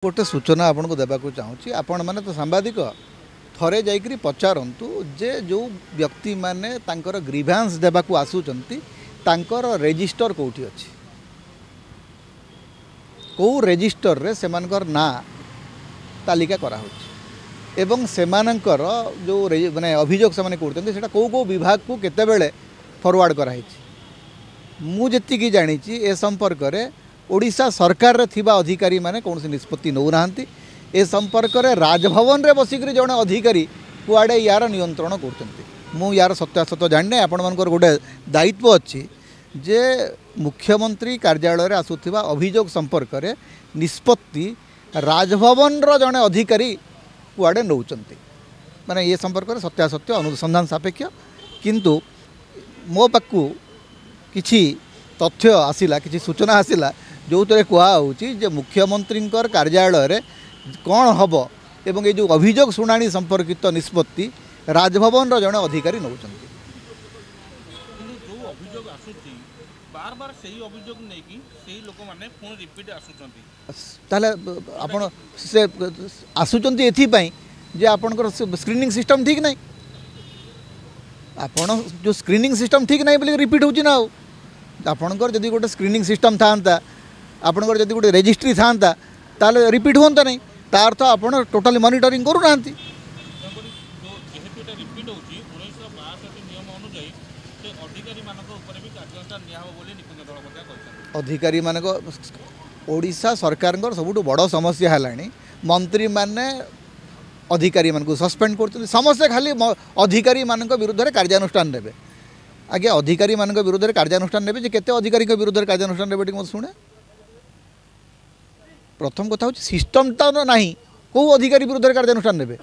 गोटे सूचना आपन को देवाक चाहूँगी आपण मैंने तो सांबादिक थरे जाइकरी पचारतु जे जो व्यक्ति माने तांकर ग्रीभांस देवाक आसुचंती तांकर रेजिस्टर कोठी अछि को रेजिस्टर रे सेमानकर ना तालिका करा होछि एवं सेमानकर जो माने अभियोग से करते सेटा को विभाग को केते बेले फॉरवर्ड करा हिछि मु जेतिकी जानिछि ए संपर्क रे ओडिशा सरकार रे थिबा अधिकारी माने कौन निष्पत्ति नौ नांती ए संपर्क रे राजभवन रे बसिकरी जणे अधिकारी कुआडे यार नियंत्रण करते मु यार सत्यासत्य जाने आपण मानकर गोटे दायित्व अच्छी जे मुख्यमंत्री कार्यालय रे आसुथिबा अभियोग संपर्क रे निष्पत्ति राजभवन रो जणे अधिकारी कुआडे नौचंती माने ये संपर्क रे सत्यासत्य अनुसंधान सापेक्ष किंतु मो पाकु किछि तथ्य आसिला किछि सूचना आसिला जो थे कहुच्छी जे मुख्यमंत्री कार्यालय रे कौन हम एवं ये जो अभियोग शुणाणी संपर्कित निष्पत्ति राजभवन रो जणे अधिकारी नौचंती बार बार सही अभियोग नहीं कि सही लोक माने फोन रिपीट आसुचंती ताले आपण से आसुचंती एथि पई जे आपनकर स्क्रीनिंग सिस्टम ठीक नहीं आपण जो स्क्रीनिंग सिस्टम ठीक नहीं बोली रिपीट होची ना आपनकर जदि गोटे स्क्रीनिंग सिस्टम थांता आपनकर जदि गोटे रजिस्ट्री थांता ताले रिपीट होंता नहीं तार अर्थ आपण टोटली मॉनिटरिंग करू नांती अधिकारी मानक ओडिशा सरकार सबुठ बड़ समस्या है मंत्री माने अधिकारी मानक सस्पेंड कर समस्या खाली अधिकारी मानक विरुद्ध में कार्यानुष्ठान नेबे आगे अधिकारी मानक विरुद्ध में कार्यानुष्ठान नेबे जे केते अधिकारी विरुद्ध में कार्यानुष्ठान नेबे मत शुणे प्रथम कथा हूँ सिस्टम तो ना कौ अधिकारी विरुद्ध में कार्यानुष्ठान नेबे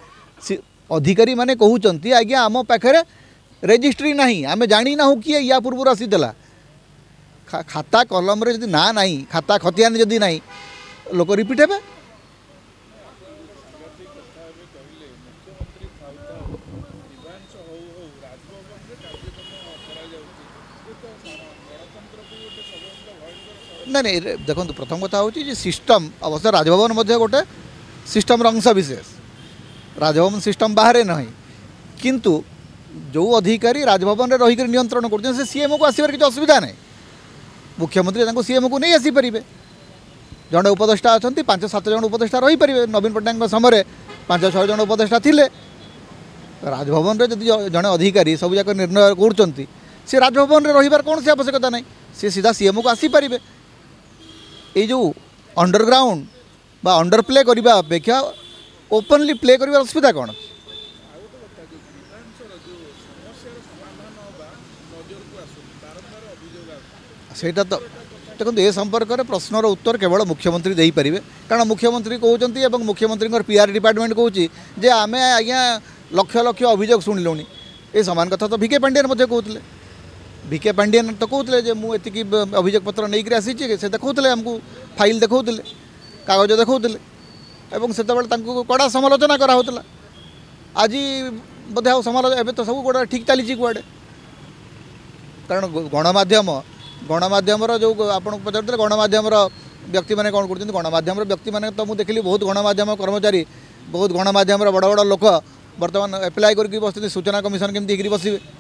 अधिकारी माने कहउचंती आज्ञा आम पाखे रेजिस्ट्री नहीं आम जानी ना किए या पूर्व आसीदेला खाता कलम रे जदि ना नहीं खाता खतियान जदि नहीं लोक रिपीट हे नहीं देखो प्रथम कथा हूँ सिस्टम अवश्य राजभवन मध्य गोटे सिस्टम अंश विशेष राजभवन सिस्टम बाहर नहीं किंतु जो अधिकारी राजभवन में रहीकर नियंत्रण कर सीएमओ को आसबार किसी असुविधा नहीं मुख्यमंत्री सीएमओ को नहीं आसीपारे जड़े उपदेष्टा अच्छा 5-7 जन उपदेष्टा रही पारे नवीन पट्टनायक समय 5-6 जन उपदेष्टा थिले राजभवन में जब जड़े अधिकारी सब जाक निर्णय कर राजभवन में रहीबार कौन सी आवश्यकता नहीं सी सीधा सीएमओ को आसीपारे ये जो अंडरग्राउंड बा अंडर प्ले करने अपेक्षा ओपनली प्ले कर असुविधा कौन सेटा तो देखो ये संपर्क में प्रश्नर उत्तर केवल मुख्यमंत्री दे पारे कारण मुख्यमंत्री कहते मुख्यमंत्री पीआर डिपार्टमेंट कहे जे आम आज्ञा लक्ष लक्ष अभियोग शुणिलु ये सामान कथा तो भिके पांडियन कहते भिके पांडियन तो कहते मुझे अभियोग पत्र नहीं आसी से देखते आमको फाइल देखते कागज देखते से कड़ा समालोचना कराला आज बोधे समालोचना तो सब गोटे ठीक चली कुआडे कारण गणमाध्यम जो आप पचारे गणमाध्यम व्यक्ति मैंने कौन कर गणमाध्यम व्यक्ति मैंने तो मुझे देखली बहुत गणमाध्यम कर्मचारी बहुत गणमाध्यम बड़ बड़ लोक बर्तमान एप्लाय करके बस सूचना कमिशन केमती बसवे